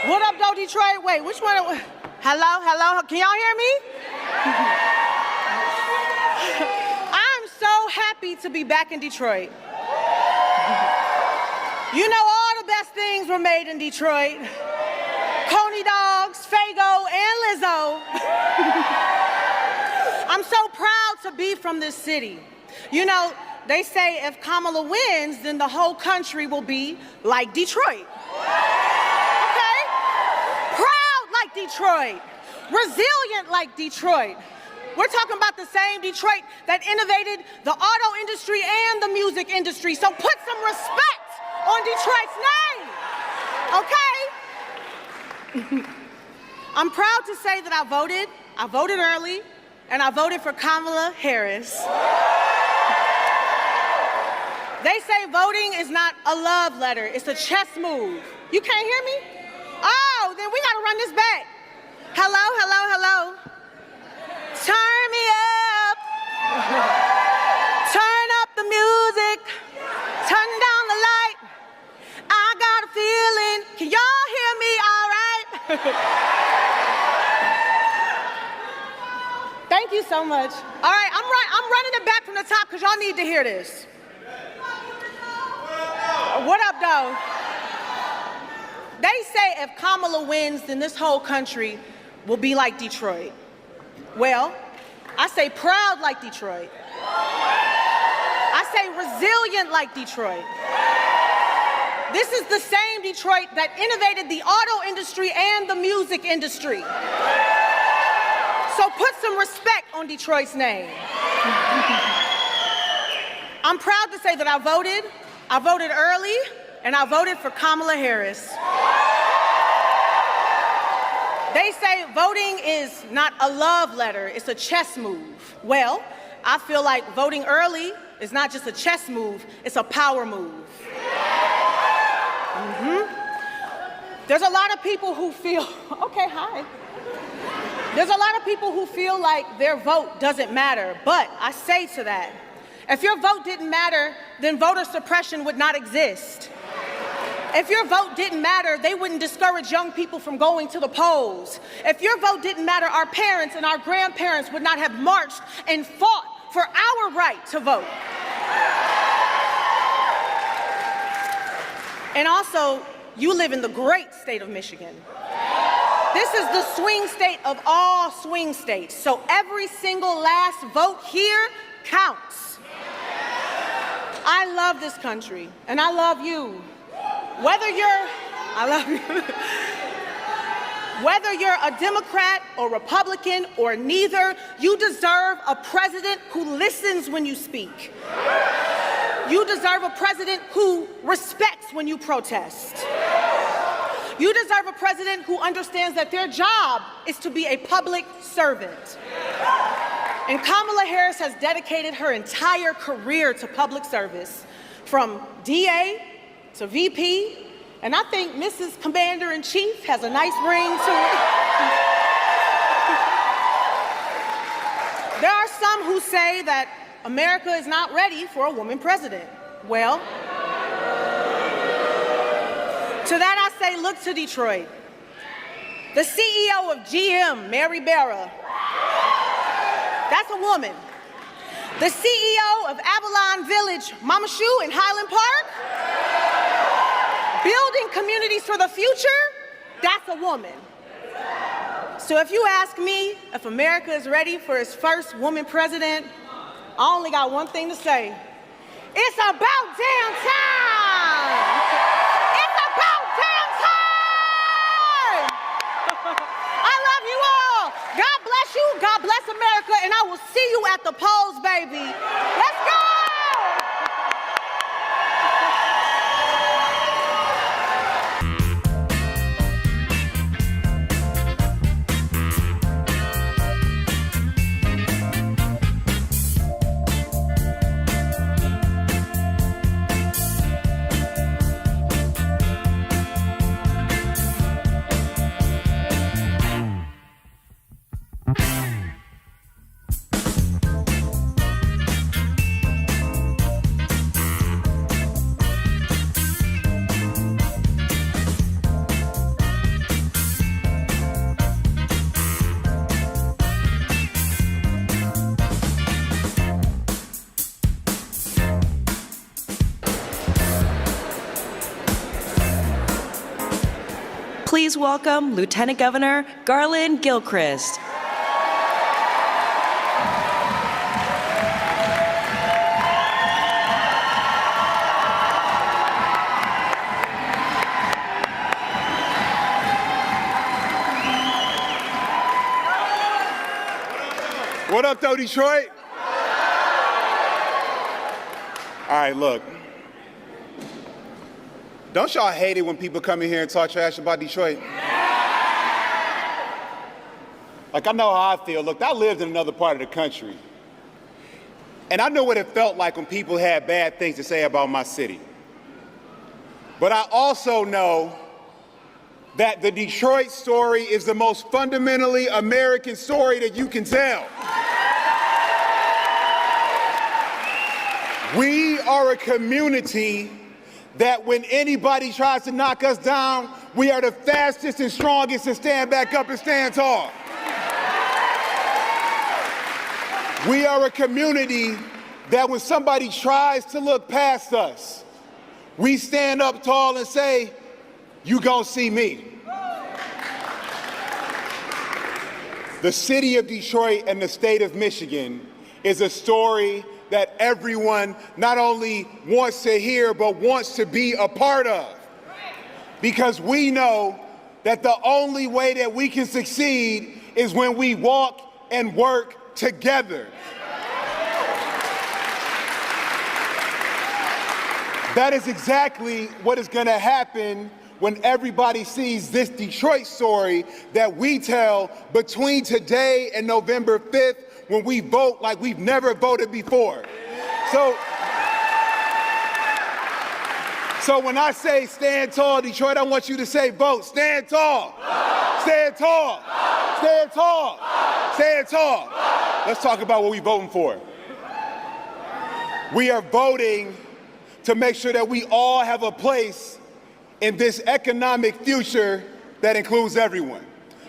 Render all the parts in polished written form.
What up, though, Detroit? Wait, which one? Hello, hello, can y'all hear me? I'm so happy to be back in Detroit. You know, all the best things were made in Detroit. Coney dogs, Fago, and Lizzo. I'm so proud to be from this city. You know, they say if Kamala wins, then the whole country will be like Detroit. Okay? Proud like Detroit. Resilient like Detroit. We're talking about the same Detroit that innovated the auto industry and the music industry. So put some respect on Detroit's name, okay? I'm proud to say that I voted early, and I voted for Kamala Harris. They say voting is not a love letter, it's a chess move. You can't hear me? Oh, then we gotta run this back. Hello, hello, hello. Turn me up. Turn up the music. Turn down the light. I got a feeling. Can y'all hear me all right? Thank you so much. All right, I'm running it back from the top because y'all need to hear this. What up, though? They say if Kamala wins, then this whole country will be like Detroit. Well, I say proud like Detroit. I say resilient like Detroit. This is the same Detroit that innovated the auto industry and the music industry. So put some respect on Detroit's name. I'm proud to say that I voted early, and I voted for Kamala Harris. They say voting is not a love letter, it's a chess move. Well, I feel like voting early is not just a chess move, it's a power move. There's a lot of people who feel, okay, hi. There's a lot of people who feel like their vote doesn't matter, but I say to that, if your vote didn't matter, then voter suppression would not exist. If your vote didn't matter, they wouldn't discourage young people from going to the polls. If your vote didn't matter, our parents and our grandparents would not have marched and fought for our right to vote. And also, you live in the great state of Michigan. This is the swing state of all swing states. So every single last vote here counts. I love this country, and I love you. Whether you're a Democrat or Republican or neither, you deserve a president who listens when you speak. You deserve a president who respects when you protest. You deserve a president who understands that their job is to be a public servant. And Kamala Harris has dedicated her entire career to public service, from DA to VP, and I think Mrs. Commander-in-Chief has a nice ring to it. There are some who say that America is not ready for a woman president. Well, to that I say, look to Detroit. The CEO of GM, Mary Barra, that's a woman. The CEO of Avalon Village, Mama Shu in Highland Park, building communities for the future, that's a woman. So if you ask me if America is ready for its first woman president, I only got one thing to say. It's about damn time! It's about damn time! I love you all. God bless you, God bless America, and I will see you at the polls, baby. Let's go! Please welcome Lieutenant Governor Garland Gilchrist. What up, though, Detroit? All right, look. Don't y'all hate it when people come in here and talk trash about Detroit? Like, I know how I feel. Look, I lived in another part of the country. And I know what it felt like when people had bad things to say about my city. But I also know that the Detroit story is the most fundamentally American story that you can tell. We are a community that when anybody tries to knock us down, we are the fastest and strongest to stand back up and stand tall. We are a community that when somebody tries to look past us, we stand up tall and say, "You gonna see me." The city of Detroit and the state of Michigan is a story that everyone not only wants to hear, but wants to be a part of. Because we know that the only way that we can succeed is when we walk and work together. That is exactly what is going to happen when everybody sees this Detroit story that we tell between today and November 5th, when we vote like we've never voted before. So when I say stand tall, Detroit, I want you to say vote. Stand tall. Stand tall. Stand tall. Stand tall. Let's talk about what we're voting for. We are voting to make sure that we all have a place in this economic future that includes everyone.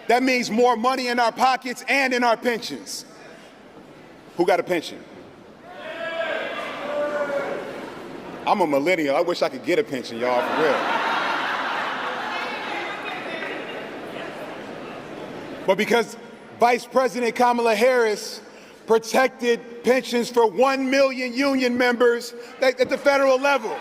That means more money in our pockets and in our pensions. Who got a pension? I'm a millennial. I wish I could get a pension, y'all, for real. But because Vice President Kamala Harris protected pensions for 1 million union members at the federal level.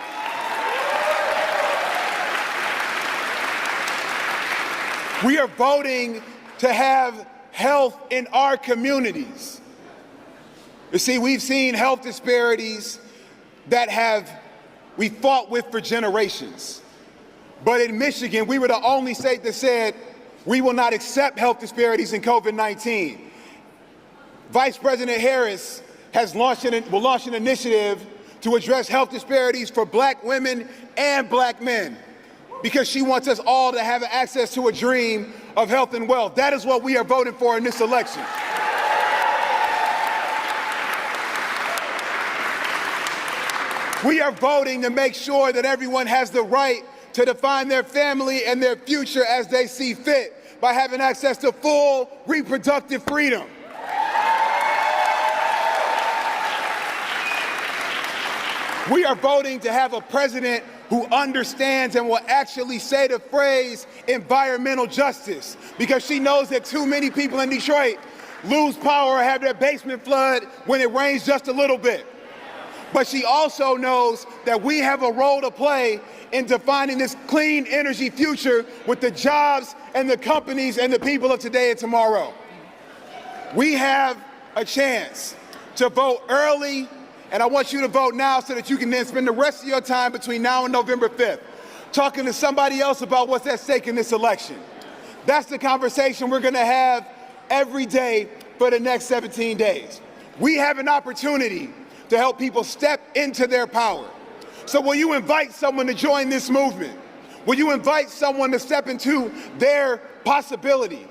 We are voting to have health in our communities. You see, we've seen health disparities that we fought with for generations. But in Michigan, we were the only state that said we will not accept health disparities in COVID-19. Vice President Harris will launch an initiative to address health disparities for Black women and Black men, because she wants us all to have access to a dream of health and wealth. That is what we are voting for in this election. We are voting to make sure that everyone has the right to define their family and their future as they see fit by having access to full reproductive freedom. We are voting to have a president who understands and will actually say the phrase environmental justice, because she knows that too many people in Detroit lose power or have their basement flood when it rains just a little bit. But she also knows that we have a role to play in defining this clean energy future with the jobs and the companies and the people of today and tomorrow. We have a chance to vote early, and I want you to vote now so that you can then spend the rest of your time between now and November 5th talking to somebody else about what's at stake in this election. That's the conversation we're going to have every day for the next 17 days. We have an opportunity to help people step into their power. So will you invite someone to join this movement? Will you invite someone to step into their possibility?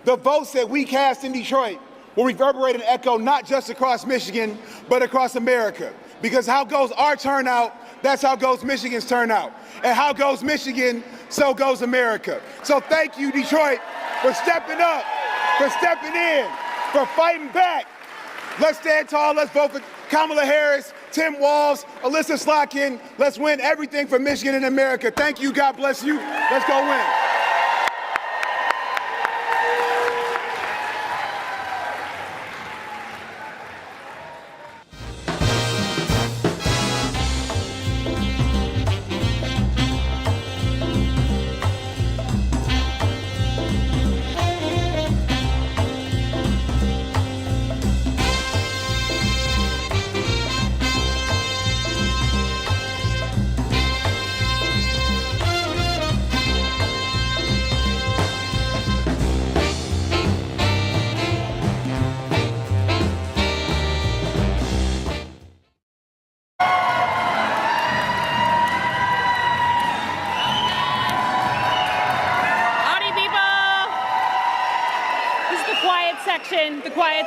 The votes that we cast in Detroit will reverberate and echo not just across Michigan, but across America. Because how goes our turnout, that's how goes Michigan's turnout. And how goes Michigan, so goes America. So thank you, Detroit, for stepping up, for stepping in, for fighting back. Let's stand tall, let's vote for Kamala Harris, Tim Walz, Alyssa Slotkin. Let's win everything for Michigan and America. Thank you, God bless you. Let's go win.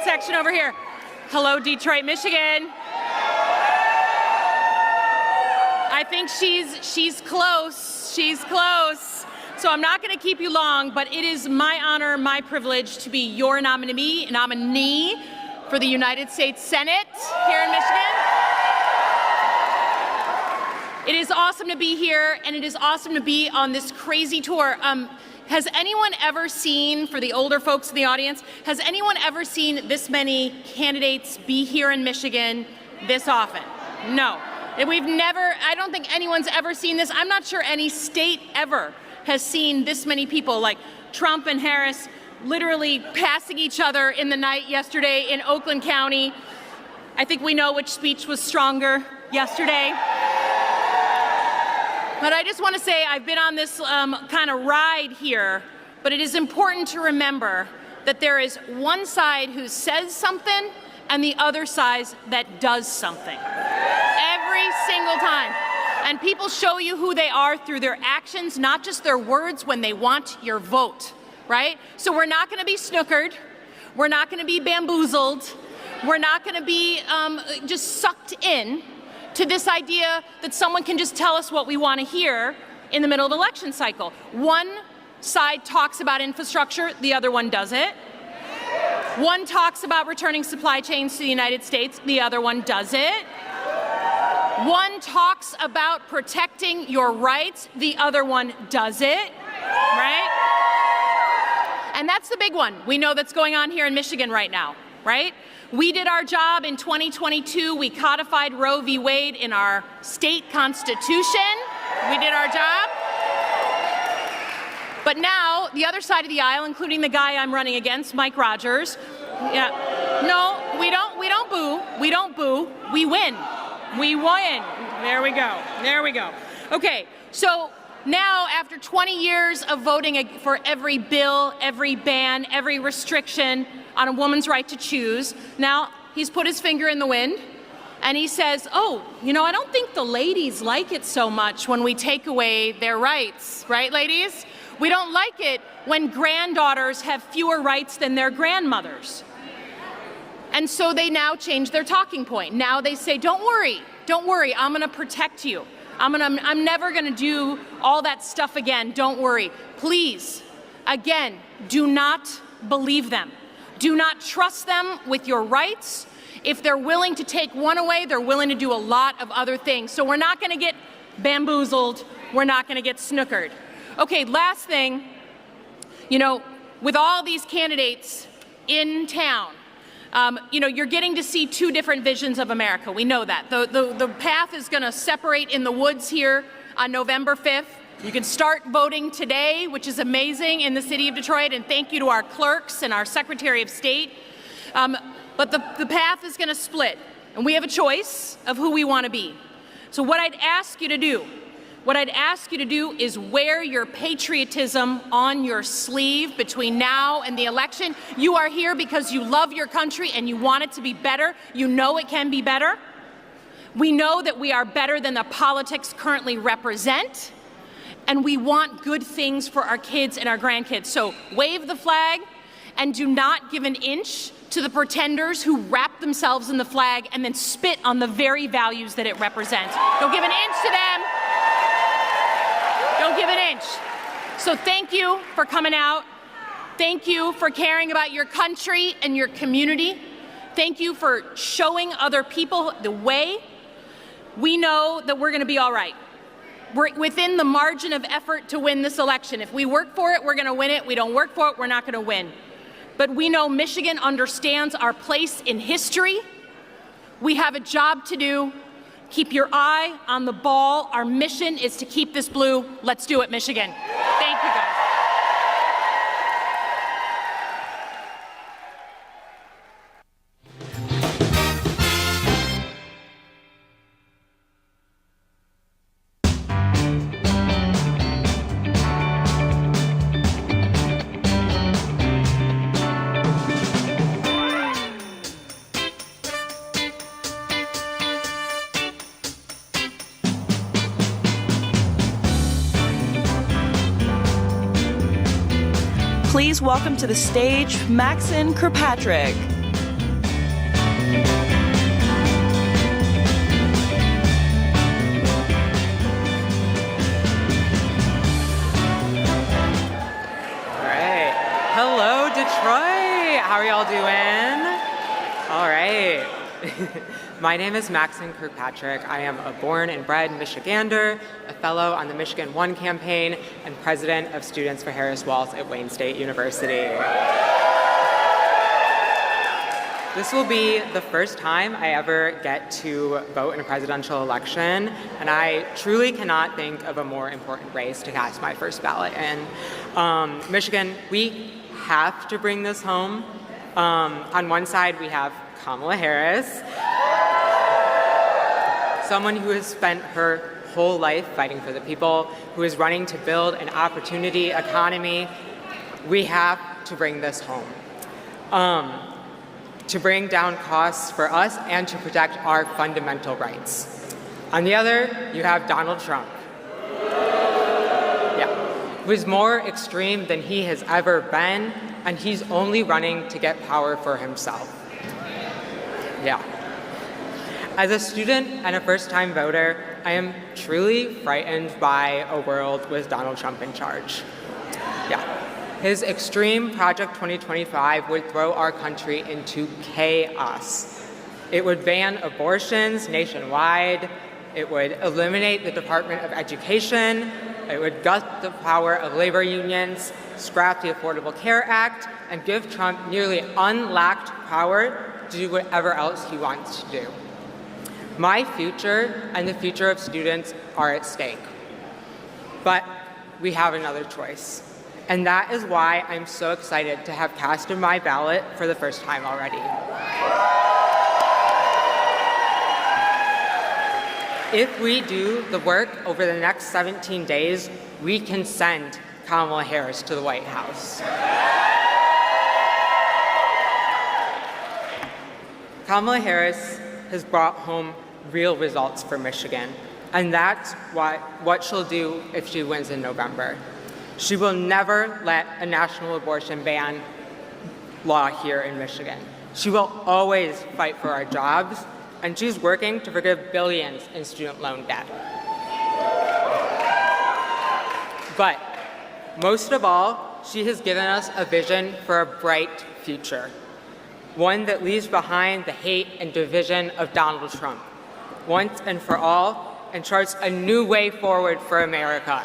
section over here. Hello, Detroit, Michigan. I think she's close. She's close. So I'm not going to keep you long, but it is my honor, my privilege to be your nominee for the United States Senate here in Michigan. It is awesome to be here, and it is awesome to be on this crazy tour. Has anyone ever seen, for the older folks in the audience, has anyone ever seen this many candidates be here in Michigan this often? No. I don't think anyone's ever seen this. I'm not sure any state ever has seen this many people, like Trump and Harris literally passing each other in the night yesterday in Oakland County. I think we know which speech was stronger yesterday. But I just want to say I've been on this kind of ride here, but it is important to remember that there is one side who says something and the other side that does something. Every single time. And people show you who they are through their actions, not just their words when they want your vote, right? So we're not going to be snookered. We're not going to be bamboozled. We're not going to be just sucked in to this idea that someone can just tell us what we want to hear in the middle of election cycle. One side talks about infrastructure, the other one doesn't. One talks about returning supply chains to the United States, the other one doesn't. One talks about protecting your rights, the other one doesn't, right? And that's the big one we know that's going on here in Michigan right now, right? We did our job in 2022. We codified Roe v. Wade in our state constitution. We did our job. But now, the other side of the aisle, including the guy I'm running against, Mike Rogers, no, we don't boo. We don't boo. We win. We win. There we go. There we go. Okay, so now, after 20 years of voting for every bill, every ban, every restriction on a woman's right to choose, now he's put his finger in the wind and he says, oh, you know, I don't think the ladies like it so much when we take away their rights, right, ladies? We don't like it when granddaughters have fewer rights than their grandmothers. And so they now change their talking point. Now they say, don't worry, I'm gonna protect you. I'm never gonna do all that stuff again, don't worry. Please, again, do not believe them. Do not trust them with your rights. If they're willing to take one away, they're willing to do a lot of other things. So we're not gonna get bamboozled, we're not gonna get snookered. Okay, last thing, you know, with all these candidates in town, you know, you're getting to see two different visions of America. We know that. The path is going to separate in the woods here on November 5th. You can start voting today, which is amazing, in the city of Detroit, and thank you to our clerks and our Secretary of State. But the path is going to split, and we have a choice of who we want to be. So what I'd ask you to do is wear your patriotism on your sleeve between now and the election. You are here because you love your country and you want it to be better. You know it can be better. We know that we are better than the politics currently represent, and we want good things for our kids and our grandkids. So wave the flag and do not give an inch to the pretenders who wrap themselves in the flag and then spit on the very values that it represents. Don't give an inch to them. Don't give an inch. So thank you for coming out. Thank you for caring about your country and your community. Thank you for showing other people the way. We know that we're going to be all right. We're within the margin of effort to win this election. If we work for it, we're going to win it. We don't work for it, we're not going to win. But we know Michigan understands our place in history. We have a job to do. Keep your eye on the ball. Our mission is to keep this blue. Let's do it, Michigan. Thank you, guys. Please welcome to the stage Maxine Kirkpatrick. Hello, Detroit. How are y'all doing? All right. My name is Maxine Kirkpatrick. I am a born and bred Michigander, a fellow on the Michigan One campaign, and president of Students for Harris Walls at Wayne State University. This will be the first time I ever get to vote in a presidential election, and I truly cannot think of a more important race to cast my first ballot in. Michigan, we have to bring this home. On one side, we have Kamala Harris, someone who has spent her whole life fighting for the people, who is running to build an opportunity economy. We have to bring this home. To bring down costs for us and to protect our fundamental rights. On the other, you have Donald Trump. Who is more extreme than he has ever been, and he's only running to get power for himself. As a student and a first-time voter, I am truly frightened by a world with Donald Trump in charge. His extreme Project 2025 would throw our country into chaos. It would ban abortions nationwide. It would eliminate the Department of Education. It would gut the power of labor unions, scrap the Affordable Care Act, and give Trump nearly unlocked power to do whatever else he wants to do. My future and the future of students are at stake. But we have another choice. And that is why I'm so excited to have casted my ballot for the first time already. If we do the work over the next 17 days, we can send Kamala Harris to the White House. Kamala Harris has brought home real results for Michigan, and that's what she'll do if she wins in November. She will never let a national abortion ban law here in Michigan. She will always fight for our jobs, and she's working to forgive billions in student loan debt. But most of all, she has given us a vision for a bright future, one that leaves behind the hate and division of Donald Trump, once and for all, and charts a new way forward for America.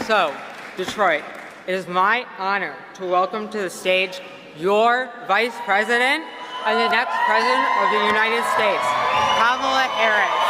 So, Detroit, it is my honor to welcome to the stage your Vice President and the next President of the United States, Kamala Harris.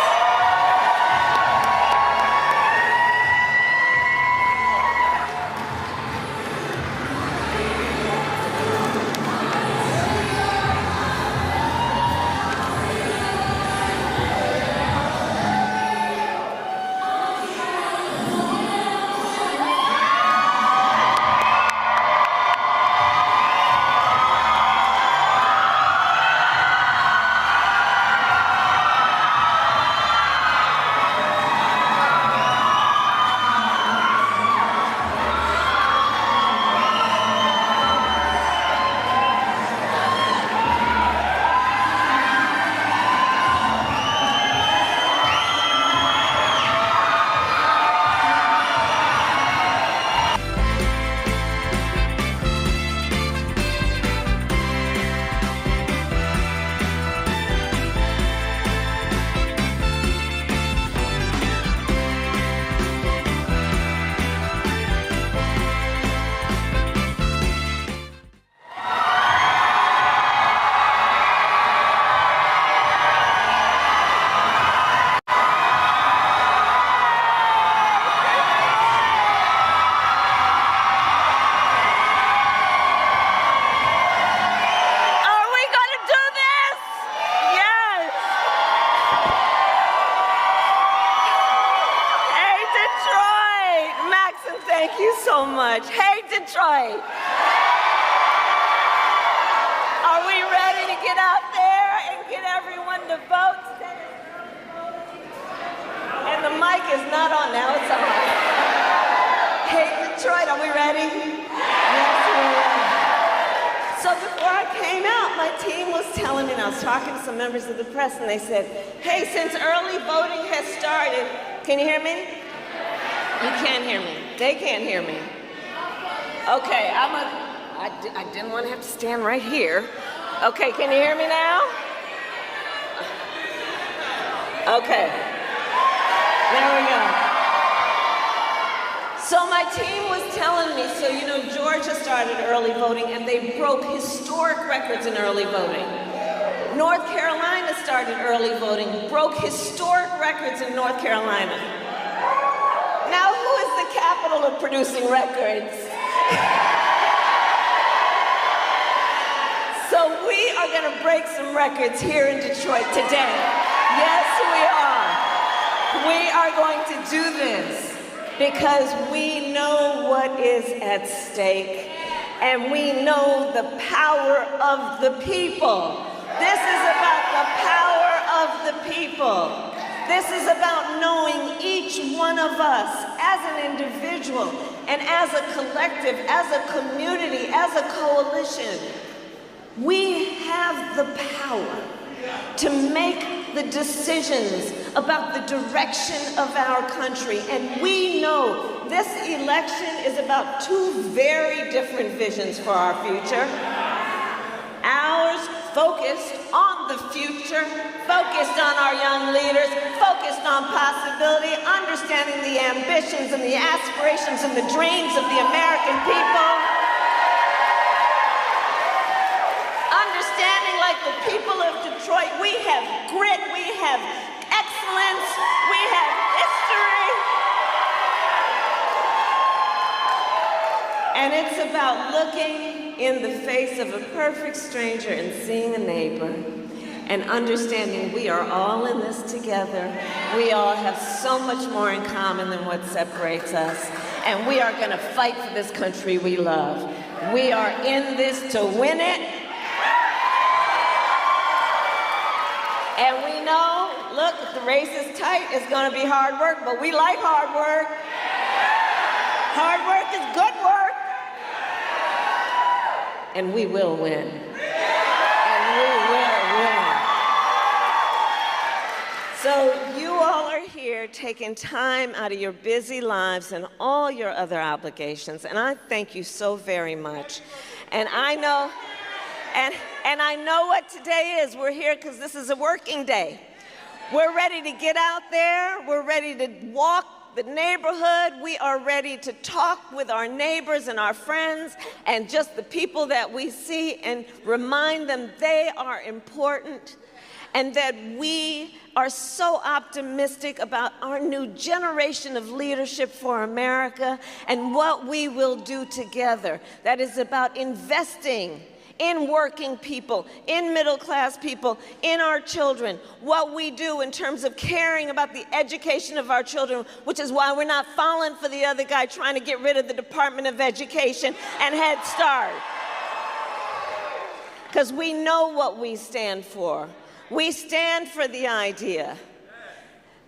Thank you so much. Hey, Detroit. Are we ready to get out there and get everyone to vote? And the mic is not on now, it's on. Hey, we ready? Yes, we're ready. So before I came out, my team was telling me, and I was talking to some members of the press, and they said, hey, since early voting has started, can you hear me? You can't hear me. They can't hear me. Okay, I didn't want to have to stand right here. Okay, can you hear me now? Okay, there we go. So my team was telling me, so you know, Georgia started early voting and they broke historic records in early voting. North Carolina started early voting, broke historic records in North Carolina. Now, who is the capital of producing records? So we are going to break some records here in Detroit today. Yes, we are. We are going to do this because we know what is at stake and we know the power of the people. This is about the power of the people. This is about knowing each one of us as an individual and as a collective, as a community, as a coalition. We have the power to make the decisions about the direction of our country. And we know this election is about two very different visions for our future. Ours focused on the future, focused on our young leaders, focused on possibility, understanding the ambitions and the aspirations and the dreams of the American people. Understanding, like the people of Detroit, we have grit, we have excellence, we have history. And it's about looking in the face of a perfect stranger and seeing a neighbor and understanding we are all in this together. We all have so much more in common than what separates us. And we are going to fight for this country we love. We are in this to win it. And we know, look, if the race is tight, it's going to be hard work, but we like hard work. Hard work is good work. And we will win. And we will win. So you all are here taking time out of your busy lives and all your other obligations, and I thank you so very much. And I know, and I know what today is. We're here because this is a working day. We're ready to get out there. We're ready to walk the neighborhood. We are ready to talk with our neighbors and our friends and just the people that we see and remind them they are important and that we are so optimistic about our new generation of leadership for America and what we will do together. That is about investing in working people, in middle-class people, in our children, what we do in terms of caring about the education of our children, which is why we're not falling for the other guy trying to get rid of the Department of Education and Head Start. Because we know what we stand for. We stand for the idea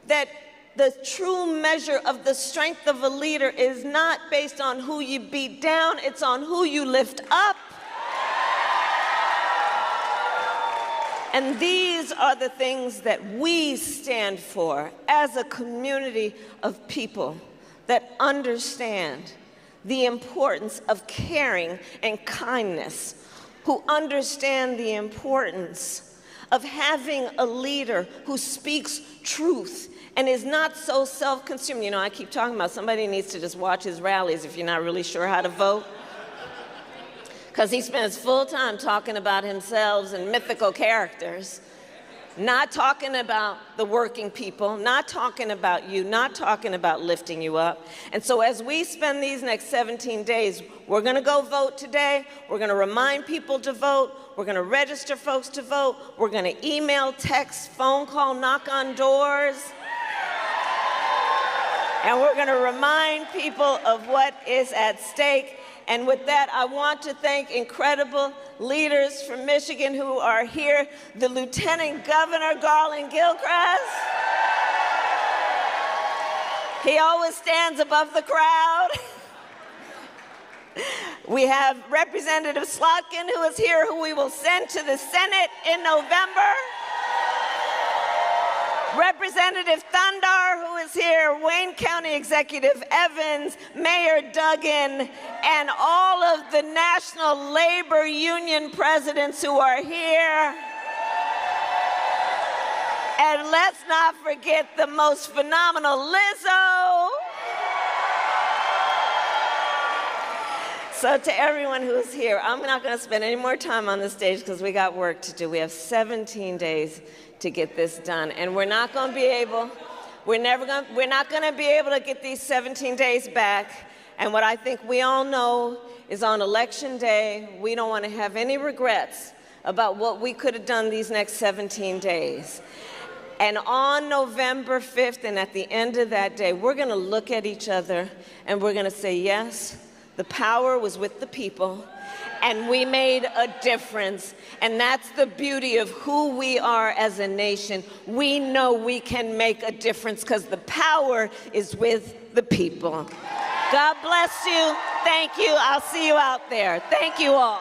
that the true measure of the strength of a leader is not based on who you beat down, it's on who you lift up. And these are the things that we stand for as a community of people that understand the importance of caring and kindness, who understand the importance of having a leader who speaks truth and is not so self-consumed. You know, I keep talking about somebody needs to just watch his rallies if you're not really sure how to vote. Because he spends full time talking about himself and mythical characters, not talking about the working people, not talking about you, not talking about lifting you up. And so as we spend these next 17 days, we're going to go vote today. We're going to remind people to vote. We're going to register folks to vote. We're going to email, text, phone call, knock on doors. And we're going to remind people of what is at stake. And with that, I want to thank incredible leaders from Michigan who are here. The Lieutenant Governor, Garland Gilchrist. He always stands above the crowd. We have Representative Slotkin, who is here, who we will send to the Senate in November. Representative Thundar, who is here, Wayne County Executive Evans, Mayor Duggan, and all of the National Labor Union presidents who are here. And let's not forget the most phenomenal Lizzo. So to everyone who's here, I'm not going to spend any more time on the stage because we got work to do. We have 17 days to get this done, and we're not going to be able to get these 17 days back. And what I think we all know is on Election Day, we don't want to have any regrets about what we could have done these next 17 days. And on November 5th, and at the end of that day, we're going to look at each other and we're going to say, yes, the power was with the people, and we made a difference. And that's the beauty of who we are as a nation. We know we can make a difference because the power is with the people. God bless you. Thank you. I'll see you out there. Thank you all.